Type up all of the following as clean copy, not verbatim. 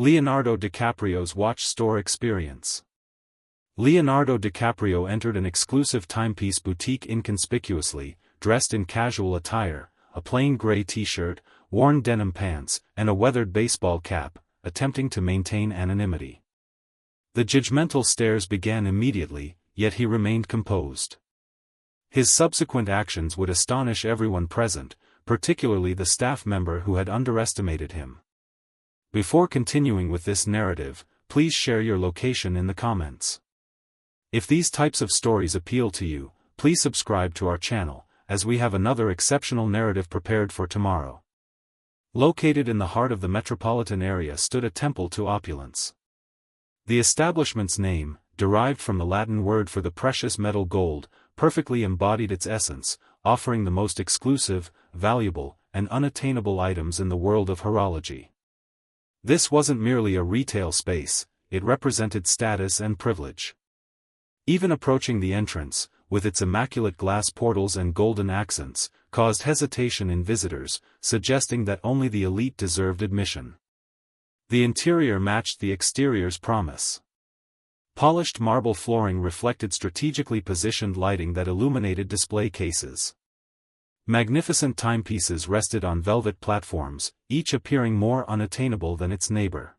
Leonardo DiCaprio's watch store experience. Leonardo DiCaprio entered an exclusive timepiece boutique inconspicuously, dressed in casual attire, a plain gray t-shirt, worn denim pants, and a weathered baseball cap, attempting to maintain anonymity. The judgmental stares began immediately, yet he remained composed. His subsequent actions would astonish everyone present, particularly the staff member who had underestimated him. Before continuing with this narrative, please share your location in the comments. If these types of stories appeal to you, please subscribe to our channel, as we have another exceptional narrative prepared for tomorrow. Located in the heart of the metropolitan area stood a temple to opulence. The establishment's name, derived from the Latin word for the precious metal gold, perfectly embodied its essence, offering the most exclusive, valuable, and unattainable items in the world of horology. This wasn't merely a retail space, it represented status and privilege. Even approaching the entrance, with its immaculate glass portals and golden accents, caused hesitation in visitors, suggesting that only the elite deserved admission. The interior matched the exterior's promise. Polished marble flooring reflected strategically positioned lighting that illuminated display cases. Magnificent timepieces rested on velvet platforms, each appearing more unattainable than its neighbor.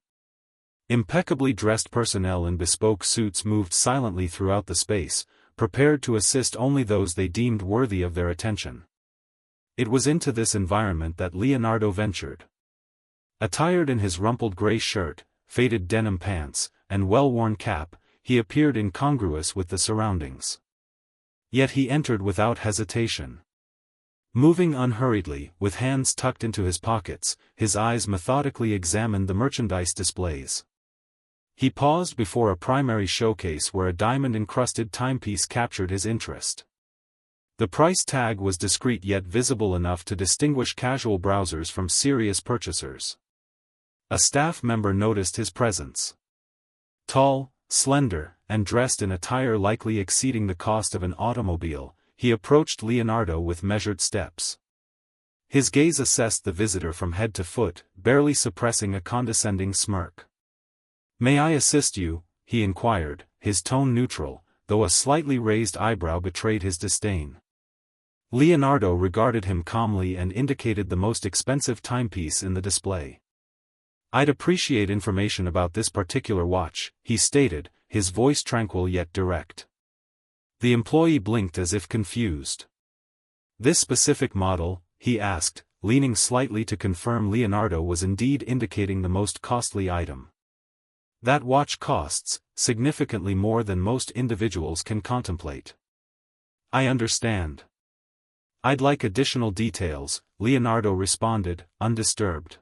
Impeccably dressed personnel in bespoke suits moved silently throughout the space, prepared to assist only those they deemed worthy of their attention. It was into this environment that Leonardo ventured. Attired in his rumpled gray shirt, faded denim pants, and well-worn cap, he appeared incongruous with the surroundings. Yet he entered without hesitation. Moving unhurriedly, with hands tucked into his pockets, his eyes methodically examined the merchandise displays. He paused before a primary showcase where a diamond-encrusted timepiece captured his interest. The price tag was discreet yet visible enough to distinguish casual browsers from serious purchasers. A staff member noticed his presence. Tall, slender, and dressed in attire likely exceeding the cost of an automobile, he approached Leonardo with measured steps. His gaze assessed the visitor from head to foot, barely suppressing a condescending smirk. "May I assist you?" he inquired, his tone neutral, though a slightly raised eyebrow betrayed his disdain. Leonardo regarded him calmly and indicated the most expensive timepiece in the display. "I'd appreciate information about this particular watch," he stated, his voice tranquil yet direct. The employee blinked as if confused. "This specific model?" he asked, leaning slightly to confirm Leonardo was indeed indicating the most costly item. "That watch costs significantly more than most individuals can contemplate." "I understand. I'd like additional details," Leonardo responded, undisturbed.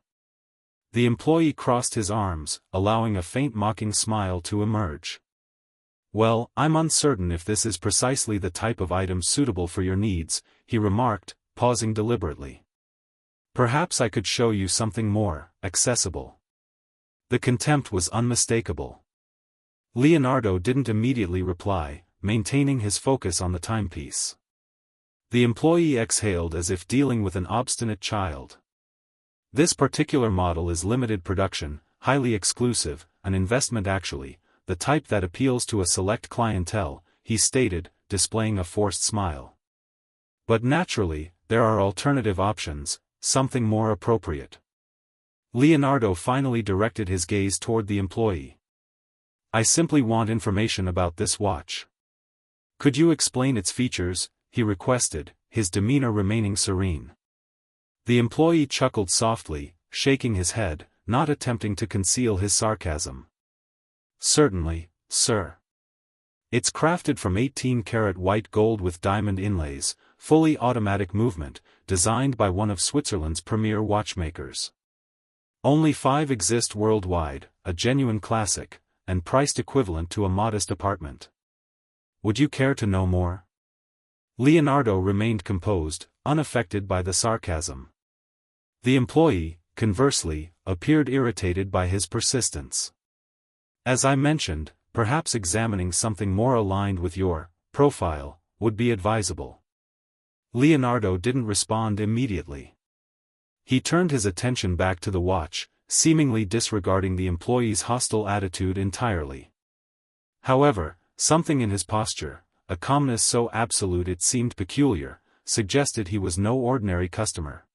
The employee crossed his arms, allowing a faint mocking smile to emerge. "Well, I'm uncertain if this is precisely the type of item suitable for your needs," he remarked, pausing deliberately. "Perhaps I could show you something more accessible." The contempt was unmistakable. Leonardo didn't immediately reply, maintaining his focus on the timepiece. The employee exhaled as if dealing with an obstinate child. "This particular model is limited production, highly exclusive, an investment actually, the type that appeals to a select clientele," he stated, displaying a forced smile. "But naturally, there are alternative options, something more appropriate." Leonardo finally directed his gaze toward the employee. "I simply want information about this watch. Could you explain its features?" he requested, his demeanor remaining serene. The employee chuckled softly, shaking his head, not attempting to conceal his sarcasm. "Certainly, sir. It's crafted from 18-karat white gold with diamond inlays, fully automatic movement, designed by one of Switzerland's premier watchmakers. Only 5 exist worldwide, a genuine classic, and priced equivalent to a modest apartment. Would you care to know more?" Leonardo remained composed, unaffected by the sarcasm. The employee, conversely, appeared irritated by his persistence. "As I mentioned, perhaps examining something more aligned with your profile would be advisable." Leonardo didn't respond immediately. He turned his attention back to the watch, seemingly disregarding the employee's hostile attitude entirely. However, something in his posture, a calmness so absolute it seemed peculiar, suggested he was no ordinary customer.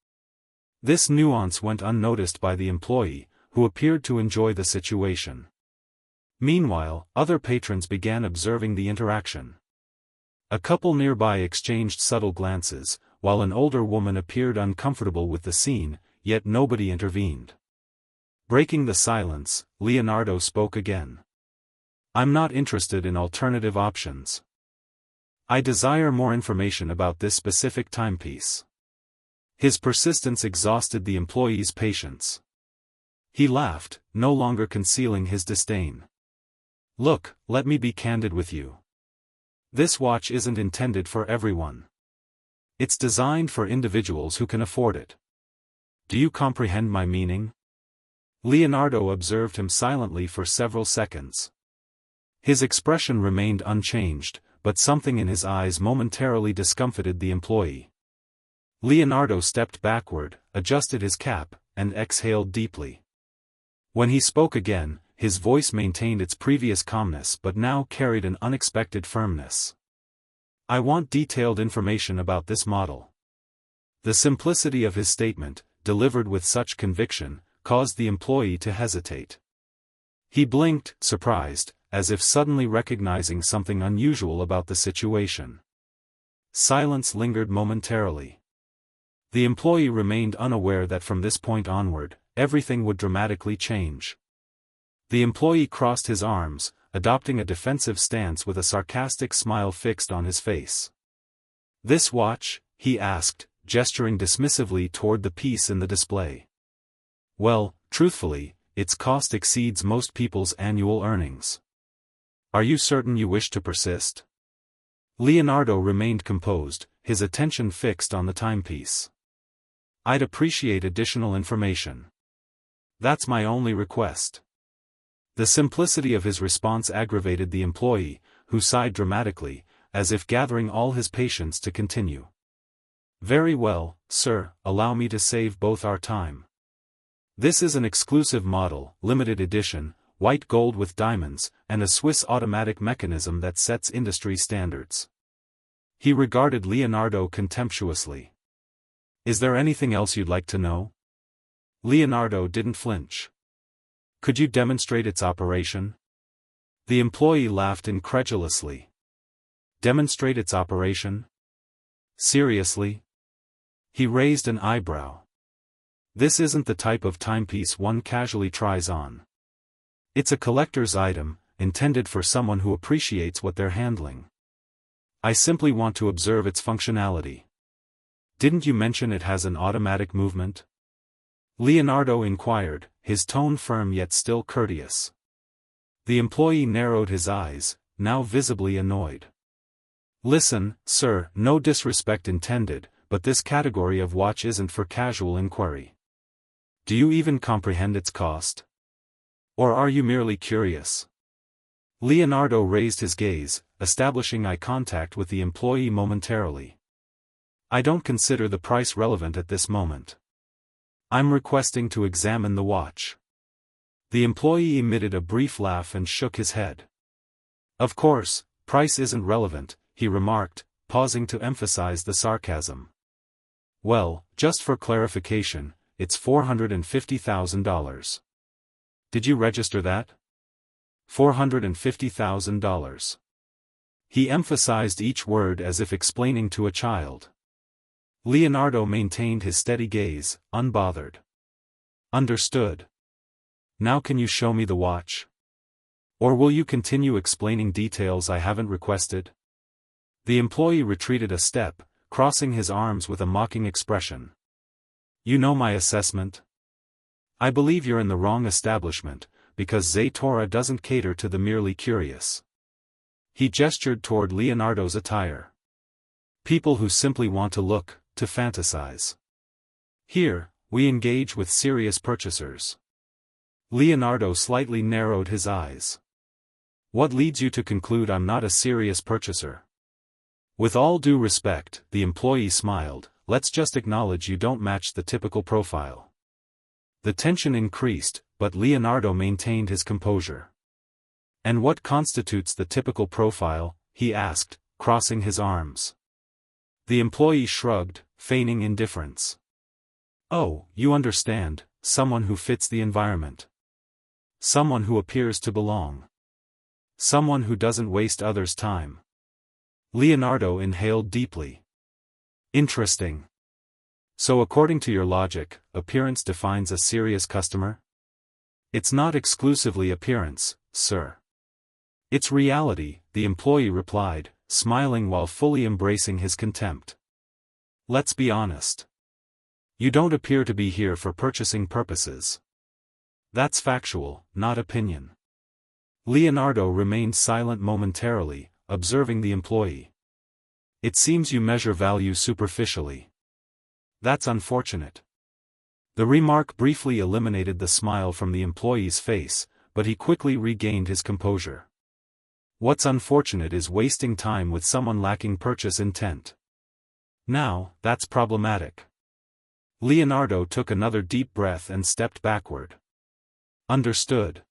This nuance went unnoticed by the employee, who appeared to enjoy the situation. Meanwhile, other patrons began observing the interaction. A couple nearby exchanged subtle glances, while an older woman appeared uncomfortable with the scene, yet nobody intervened. Breaking the silence, Leonardo spoke again. "I'm not interested in alternative options. I desire more information about this specific timepiece." His persistence exhausted the employee's patience. He laughed, no longer concealing his disdain. "Look, let me be candid with you. This watch isn't intended for everyone. It's designed for individuals who can afford it. Do you comprehend my meaning?" Leonardo observed him silently for several seconds. His expression remained unchanged, but something in his eyes momentarily discomfited the employee. Leonardo stepped backward, adjusted his cap, and exhaled deeply. When he spoke again, his voice maintained its previous calmness but now carried an unexpected firmness. "I want detailed information about this model." The simplicity of his statement, delivered with such conviction, caused the employee to hesitate. He blinked, surprised, as if suddenly recognizing something unusual about the situation. Silence lingered momentarily. The employee remained unaware that from this point onward, everything would dramatically change. The employee crossed his arms, adopting a defensive stance with a sarcastic smile fixed on his face. "This watch?" he asked, gesturing dismissively toward the piece in the display. "Well, truthfully, its cost exceeds most people's annual earnings. Are you certain you wish to persist?" Leonardo remained composed, his attention fixed on the timepiece. "I'd appreciate additional information. That's my only request." The simplicity of his response aggravated the employee, who sighed dramatically, as if gathering all his patience to continue. "Very well, sir, allow me to save both our time. This is an exclusive model, limited edition, white gold with diamonds, and a Swiss automatic mechanism that sets industry standards." He regarded Leonardo contemptuously. "Is there anything else you'd like to know?" Leonardo didn't flinch. "Could you demonstrate its operation?" The employee laughed incredulously. "Demonstrate its operation? Seriously?" He raised an eyebrow. "This isn't the type of timepiece one casually tries on. It's a collector's item, intended for someone who appreciates what they're handling. I simply want to observe its functionality." "Didn't you mention it has an automatic movement?" Leonardo inquired, his tone firm yet still courteous. The employee narrowed his eyes, now visibly annoyed. "Listen, sir, no disrespect intended, but this category of watch isn't for casual inquiry. Do you even comprehend its cost? Or are you merely curious?" Leonardo raised his gaze, establishing eye contact with the employee momentarily. "I don't consider the price relevant at this moment. I'm requesting to examine the watch." The employee emitted a brief laugh and shook his head. "Of course, price isn't relevant," he remarked, pausing to emphasize the sarcasm. "Well, just for clarification, it's $450,000. Did you register that?" $450,000. He emphasized each word as if explaining to a child. Leonardo maintained his steady gaze, unbothered. "Understood. Now can you show me the watch? Or will you continue explaining details I haven't requested?" The employee retreated a step, crossing his arms with a mocking expression. "You know my assessment? I believe you're in the wrong establishment, because Zaytora doesn't cater to the merely curious." He gestured toward Leonardo's attire. "People who simply want to look, to fantasize. Here, we engage with serious purchasers." Leonardo slightly narrowed his eyes. "What leads you to conclude I'm not a serious purchaser?" "With all due respect," the employee smiled, "let's just acknowledge you don't match the typical profile." The tension increased, but Leonardo maintained his composure. "And what constitutes the typical profile?" he asked, crossing his arms. The employee shrugged, feigning indifference. "Oh, you understand, someone who fits the environment. Someone who appears to belong. Someone who doesn't waste others' time." Leonardo inhaled deeply. "Interesting. So according to your logic, appearance defines a serious customer?" "It's not exclusively appearance, sir. It's reality," the employee replied, smiling while fully embracing his contempt. "Let's be honest. You don't appear to be here for purchasing purposes. That's factual, not opinion." Leonardo remained silent momentarily, observing the employee. "It seems you measure value superficially. That's unfortunate." The remark briefly eliminated the smile from the employee's face, but he quickly regained his composure. "What's unfortunate is wasting time with someone lacking purchase intent. Now, that's problematic." Leonardo took another deep breath and stepped backward. "Understood.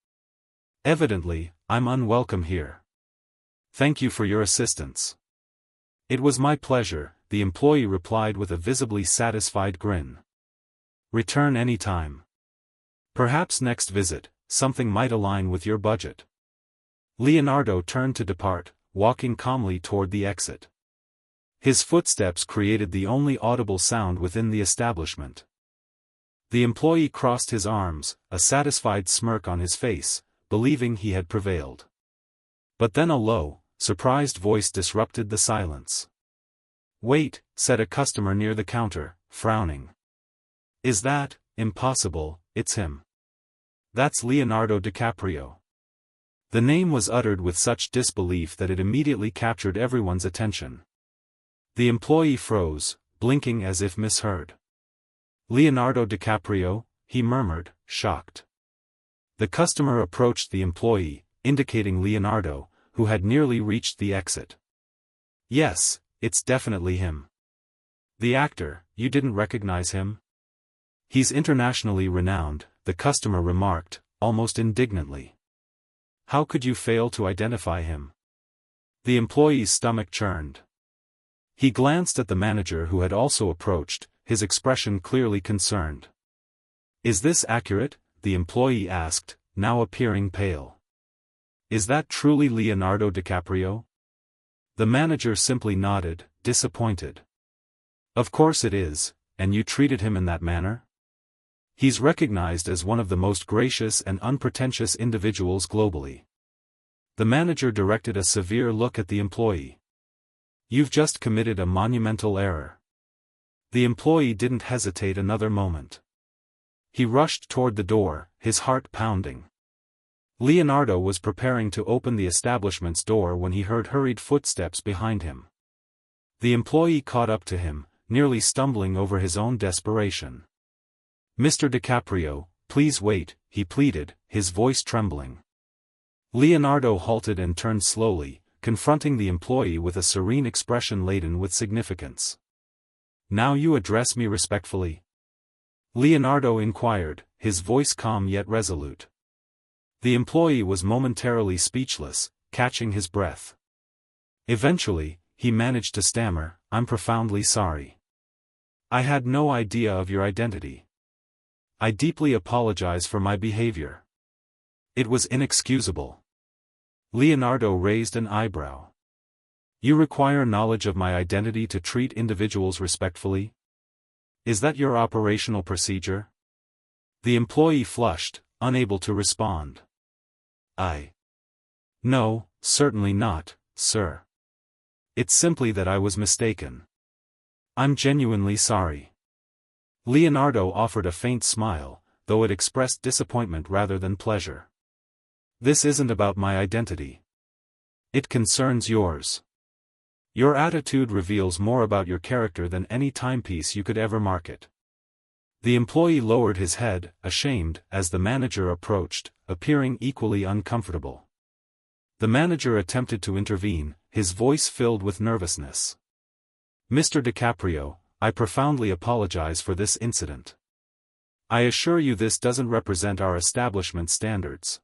Evidently, I'm unwelcome here. Thank you for your assistance." "It was my pleasure," the employee replied with a visibly satisfied grin. "Return anytime. Perhaps next visit, something might align with your budget." Leonardo turned to depart, walking calmly toward the exit. His footsteps created the only audible sound within the establishment. The employee crossed his arms, a satisfied smirk on his face, believing he had prevailed. But then a low, surprised voice disrupted the silence. "Wait," said a customer near the counter, frowning. "Is that, impossible, it's him. That's Leonardo DiCaprio." The name was uttered with such disbelief that it immediately captured everyone's attention. The employee froze, blinking as if misheard. "Leonardo DiCaprio?" he murmured, shocked. The customer approached the employee, indicating Leonardo, who had nearly reached the exit. "Yes, it's definitely him." "The actor, you didn't recognize him?" "He's internationally renowned," the customer remarked, almost indignantly. "How could you fail to identify him?" The employee's stomach churned. He glanced at the manager who had also approached, his expression clearly concerned. "Is this accurate?" the employee asked, now appearing pale. "Is that truly Leonardo DiCaprio?" The manager simply nodded, disappointed. "Of course it is, and you treated him in that manner? He's recognized as one of the most gracious and unpretentious individuals globally." The manager directed a severe look at the employee. "You've just committed a monumental error." The employee didn't hesitate another moment. He rushed toward the door, his heart pounding. Leonardo was preparing to open the establishment's door when he heard hurried footsteps behind him. The employee caught up to him, nearly stumbling over his own desperation. "Mr. DiCaprio, please wait," he pleaded, his voice trembling. Leonardo halted and turned slowly, confronting the employee with a serene expression laden with significance. "Now you address me respectfully?" Leonardo inquired, his voice calm yet resolute. The employee was momentarily speechless, catching his breath. Eventually, he managed to stammer, "I'm profoundly sorry. I had no idea of your identity. I deeply apologize for my behavior. It was inexcusable." Leonardo raised an eyebrow. "You require knowledge of my identity to treat individuals respectfully? Is that your operational procedure?" The employee flushed, unable to respond. "No, certainly not, sir. It's simply that I was mistaken. I'm genuinely sorry." Leonardo offered a faint smile, though it expressed disappointment rather than pleasure. "This isn't about my identity. It concerns yours. Your attitude reveals more about your character than any timepiece you could ever market." The employee lowered his head, ashamed, as the manager approached, appearing equally uncomfortable. The manager attempted to intervene, his voice filled with nervousness. "Mr. DiCaprio, I profoundly apologize for this incident. I assure you this doesn't represent our establishment standards.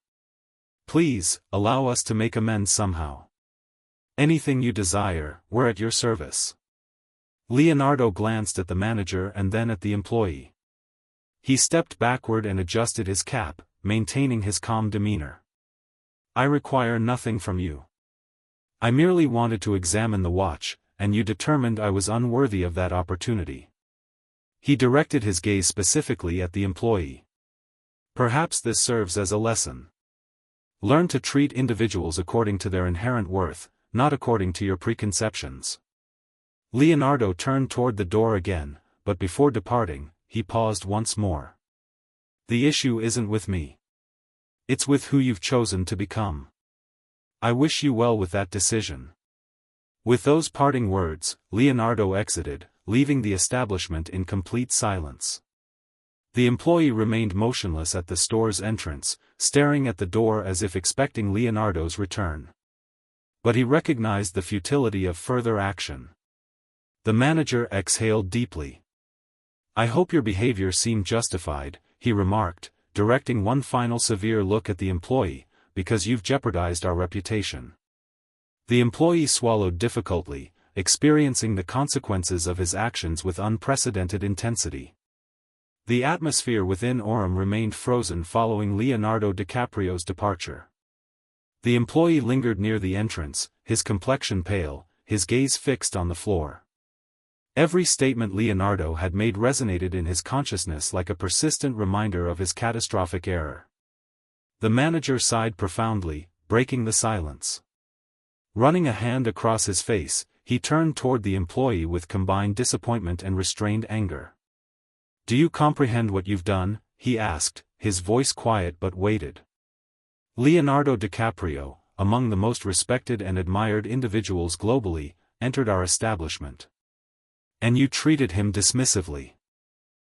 Please, allow us to make amends somehow. Anything you desire, we're at your service. Leonardo glanced at the manager and then at the employee. He stepped backward and adjusted his cap, maintaining his calm demeanor. I require nothing from you. I merely wanted to examine the watch, and you determined I was unworthy of that opportunity. He directed his gaze specifically at the employee. Perhaps this serves as a lesson. Learn to treat individuals according to their inherent worth, not according to your preconceptions. Leonardo turned toward the door again, but before departing, he paused once more. The issue isn't with me. It's with who you've chosen to become. I wish you well with that decision. With those parting words, Leonardo exited, leaving the establishment in complete silence. The employee remained motionless at the store's entrance, staring at the door as if expecting Leonardo's return. But he recognized the futility of further action. The manager exhaled deeply. I hope your behavior seemed justified, he remarked, directing one final severe look at the employee, because you've jeopardized our reputation. The employee swallowed difficultly, experiencing the consequences of his actions with unprecedented intensity. The atmosphere within Orem remained frozen following Leonardo DiCaprio's departure. The employee lingered near the entrance, his complexion pale, his gaze fixed on the floor. Every statement Leonardo had made resonated in his consciousness like a persistent reminder of his catastrophic error. The manager sighed profoundly, breaking the silence. Running a hand across his face, he turned toward the employee with combined disappointment and restrained anger. Do you comprehend what you've done? He asked, his voice quiet but weighted. Leonardo DiCaprio, among the most respected and admired individuals globally, entered our establishment. And you treated him dismissively.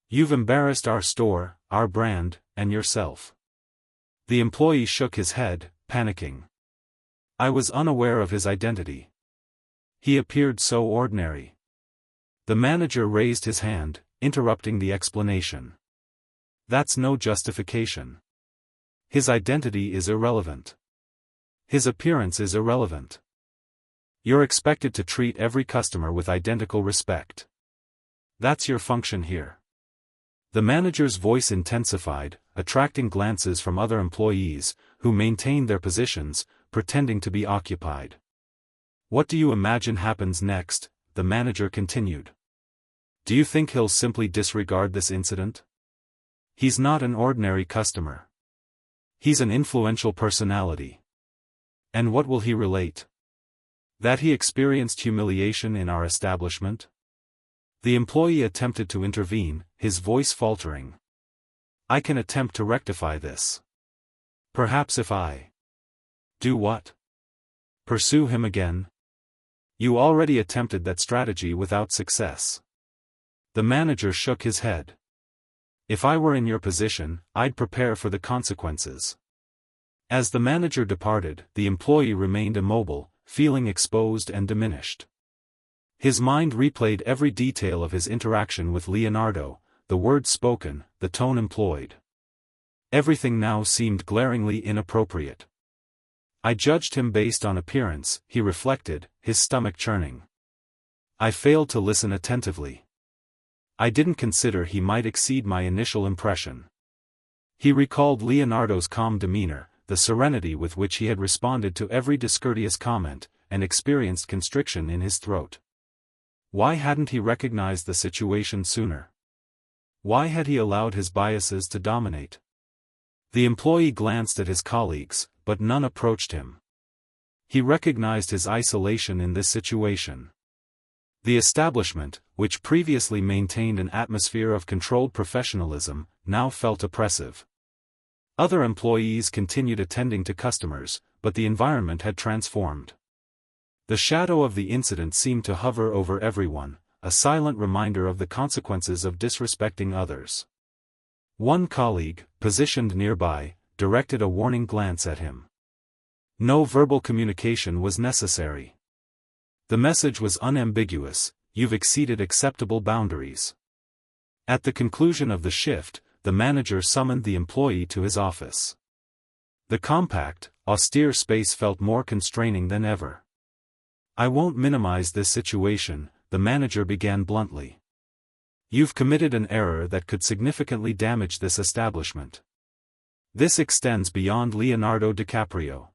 You've embarrassed our store, our brand, and yourself. The employee shook his head, panicking. I was unaware of his identity. He appeared so ordinary. The manager raised his hand, interrupting the explanation. That's no justification. His identity is irrelevant. His appearance is irrelevant. You're expected to treat every customer with identical respect. That's your function here. The manager's voice intensified, attracting glances from other employees, who maintained their positions, pretending to be occupied. What do you imagine happens next? The manager continued. Do you think he'll simply disregard this incident? He's not an ordinary customer. He's an influential personality. And what will he relate? That he experienced humiliation in our establishment? The employee attempted to intervene, his voice faltering. I can attempt to rectify this. Perhaps if I... Do what? Pursue him again? You already attempted that strategy without success. The manager shook his head. If I were in your position, I'd prepare for the consequences. As the manager departed, the employee remained immobile, feeling exposed and diminished. His mind replayed every detail of his interaction with Leonardo, the words spoken, the tone employed. Everything now seemed glaringly inappropriate. I judged him based on appearance, he reflected, his stomach churning. I failed to listen attentively. I didn't consider he might exceed my initial impression. He recalled Leonardo's calm demeanor, the serenity with which he had responded to every discourteous comment, and experienced constriction in his throat. Why hadn't he recognized the situation sooner? Why had he allowed his biases to dominate? The employee glanced at his colleagues, but none approached him. He recognized his isolation in this situation. The establishment, which previously maintained an atmosphere of controlled professionalism, now felt oppressive. Other employees continued attending to customers, but the environment had transformed. The shadow of the incident seemed to hover over everyone, a silent reminder of the consequences of disrespecting others. One colleague, positioned nearby, directed a warning glance at him. No verbal communication was necessary. The message was unambiguous: you've exceeded acceptable boundaries. At the conclusion of the shift, the manager summoned the employee to his office. The compact, austere space felt more constraining than ever. "I won't minimize this situation," the manager began bluntly. "You've committed an error that could significantly damage this establishment. This extends beyond Leonardo DiCaprio.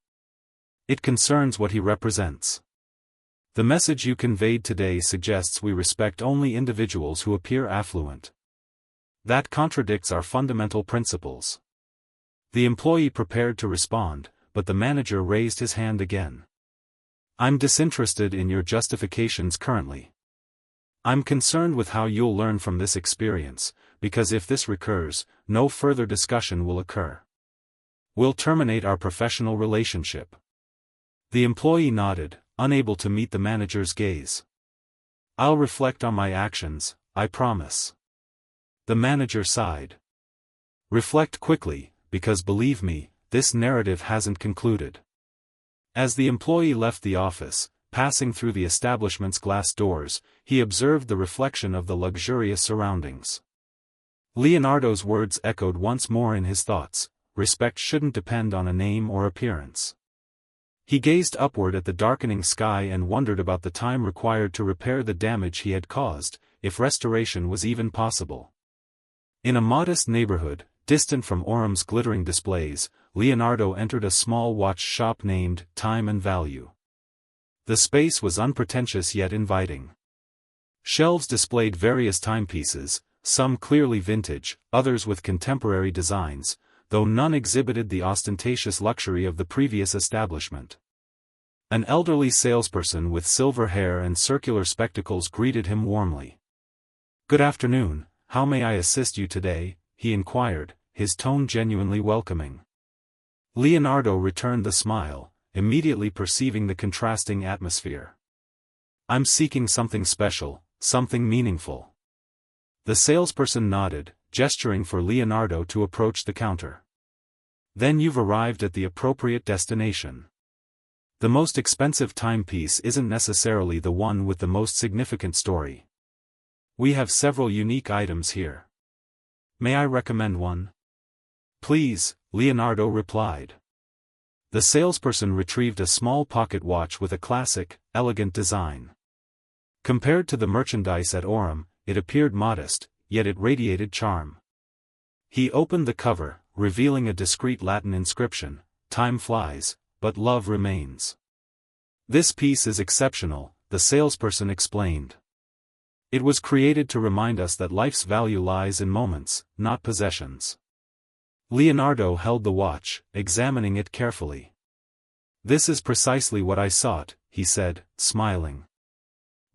It concerns what he represents. The message you conveyed today suggests we respect only individuals who appear affluent. That contradicts our fundamental principles." The employee prepared to respond, but the manager raised his hand again. "I'm disinterested in your justifications currently. I'm concerned with how you'll learn from this experience, because if this recurs, no further discussion will occur. We'll terminate our professional relationship." The employee nodded, unable to meet the manager's gaze. "I'll reflect on my actions, I promise." The manager sighed. "Reflect quickly, because believe me, this narrative hasn't concluded." As the employee left the office, passing through the establishment's glass doors, he observed the reflection of the luxurious surroundings. Leonardo's words echoed once more in his thoughts: respect shouldn't depend on a name or appearance. He gazed upward at the darkening sky and wondered about the time required to repair the damage he had caused, if restoration was even possible. In a modest neighborhood, distant from Orum's glittering displays, Leonardo entered a small watch shop named Time and Value. The space was unpretentious yet inviting. Shelves displayed various timepieces, some clearly vintage, others with contemporary designs, though none exhibited the ostentatious luxury of the previous establishment. An elderly salesperson with silver hair and circular spectacles greeted him warmly. "Good afternoon, how may I assist you today?" he inquired, his tone genuinely welcoming. Leonardo returned the smile, immediately perceiving the contrasting atmosphere. "I'm seeking something special, something meaningful." The salesperson nodded, gesturing for Leonardo to approach the counter. "Then you've arrived at the appropriate destination. The most expensive timepiece isn't necessarily the one with the most significant story. We have several unique items here. May I recommend one?" "Please," Leonardo replied. The salesperson retrieved a small pocket watch with a classic, elegant design. Compared to the merchandise at Orum, it appeared modest, yet it radiated charm. He opened the cover, revealing a discreet Latin inscription: "Time flies, but love remains." "This piece is exceptional," the salesperson explained. "It was created to remind us that life's value lies in moments, not possessions." Leonardo held the watch, examining it carefully. "This is precisely what I sought," he said, smiling.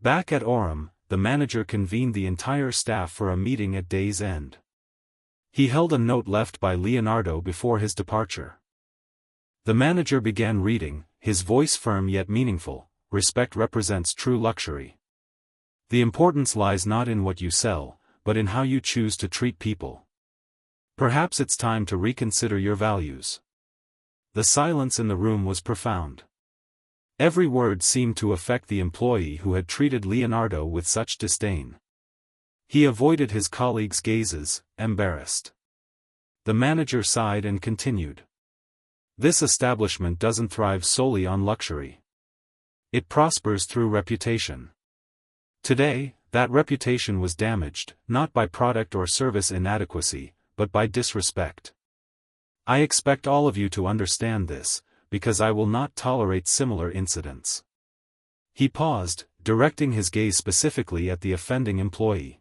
Back at Orum, the manager convened the entire staff for a meeting at day's end. He held a note left by Leonardo before his departure. The manager began reading, his voice firm yet meaningful: "Respect represents true luxury. The importance lies not in what you sell, but in how you choose to treat people. Perhaps it's time to reconsider your values." The silence in the room was profound. Every word seemed to affect the employee who had treated Leonardo with such disdain. He avoided his colleagues' gazes, embarrassed. The manager sighed and continued. "This establishment doesn't thrive solely on luxury. It prospers through reputation. Today, that reputation was damaged, not by product or service inadequacy, but by disrespect. I expect all of you to understand this, because I will not tolerate similar incidents." He paused, directing his gaze specifically at the offending employee.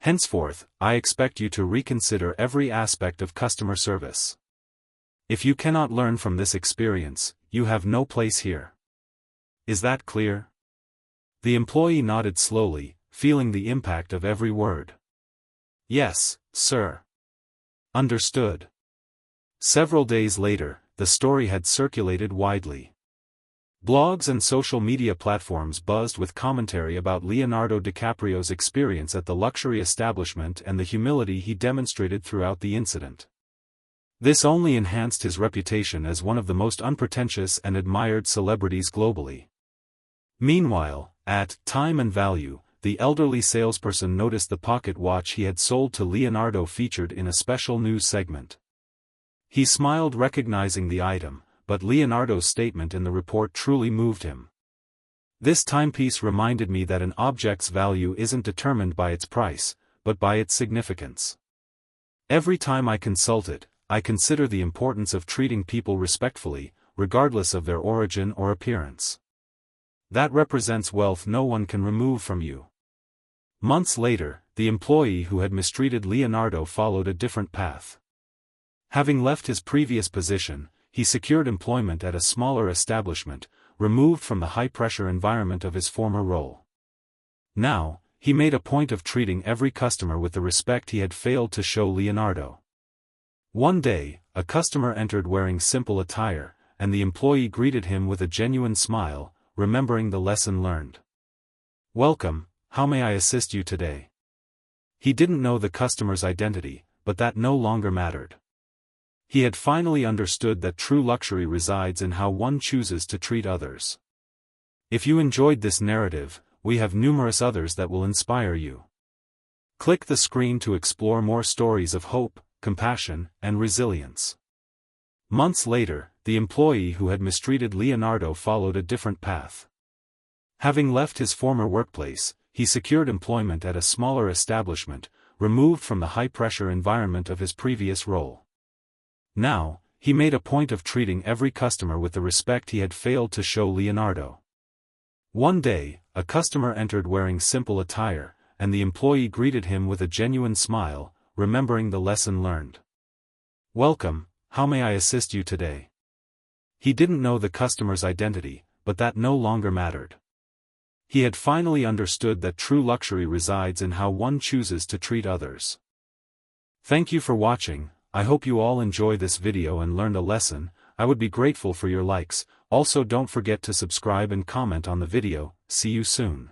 "Henceforth, I expect you to reconsider every aspect of customer service. If you cannot learn from this experience, you have no place here. Is that clear?" The employee nodded slowly, feeling the impact of every word. "Yes, sir." "Understood." Several days later, the story had circulated widely. Blogs and social media platforms buzzed with commentary about Leonardo DiCaprio's experience at the luxury establishment and the humility he demonstrated throughout the incident. This only enhanced his reputation as one of the most unpretentious and admired celebrities globally. Meanwhile, at Time and Value, the elderly salesperson noticed the pocket watch he had sold to Leonardo featured in a special news segment. He smiled recognizing the item, but Leonardo's statement in the report truly moved him. "This timepiece reminded me that an object's value isn't determined by its price, but by its significance. Every time I consult it, I consider the importance of treating people respectfully, regardless of their origin or appearance. That represents wealth no one can remove from you." Months later, the employee who had mistreated Leonardo followed a different path. Having left his previous position, he secured employment at a smaller establishment, removed from the high-pressure environment of his former role. Now, he made a point of treating every customer with the respect he had failed to show Leonardo. One day, a customer entered wearing simple attire, and the employee greeted him with a genuine smile, remembering the lesson learned. "Welcome, how may I assist you today?" He didn't know the customer's identity, but that no longer mattered. He had finally understood that true luxury resides in how one chooses to treat others. If you enjoyed this narrative, we have numerous others that will inspire you. Click the screen to explore more stories of hope, compassion, and resilience. Months later, the employee who had mistreated Leonardo followed a different path. Having left his former workplace, he secured employment at a smaller establishment, removed from the high-pressure environment of his previous role. Now, he made a point of treating every customer with the respect he had failed to show Leonardo. One day, a customer entered wearing simple attire, and the employee greeted him with a genuine smile, remembering the lesson learned. "Welcome, how may I assist you today?" He didn't know the customer's identity, but that no longer mattered. He had finally understood that true luxury resides in how one chooses to treat others. Thank you for watching. I hope you all enjoy this video and learned a lesson. I would be grateful for your likes. Also don't forget to subscribe and comment on the video. See you soon.